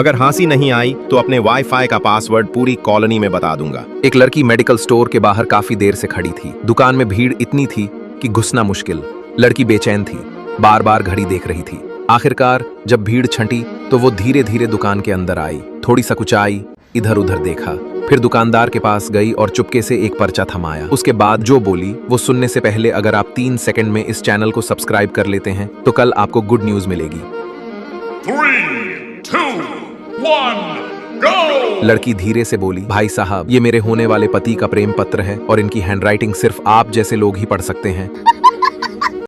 अगर हंसी नहीं आई तो अपने वाईफाई का पासवर्ड पूरी कॉलोनी में बता दूंगा। एक लड़की मेडिकल स्टोर के बाहर काफी देर से खड़ी थी। दुकान में भीड़ इतनी थी कि घुसना मुश्किल। लड़की बेचैन थी, बार बार घड़ी देख रही थी। आखिरकार जब भीड़ छंटी तो वो धीरे धीरे दुकान के अंदर आई। थोड़ी सकुचाई, इधर उधर देखा, फिर दुकानदार के पास गई और चुपके से एक पर्चा थमाया। उसके बाद जो बोली वो सुनने से पहले अगर आप 3 सेकंड में इस चैनल को सब्सक्राइब कर लेते हैं तो कल आपको गुड न्यूज मिलेगी। 3, 2, 1, go! लड़की धीरे से बोली, भाई साहब, ये मेरे होने वाले पति का प्रेम पत्र है और इनकी हैंडराइटिंग सिर्फ आप जैसे लोग ही पढ़ सकते हैं।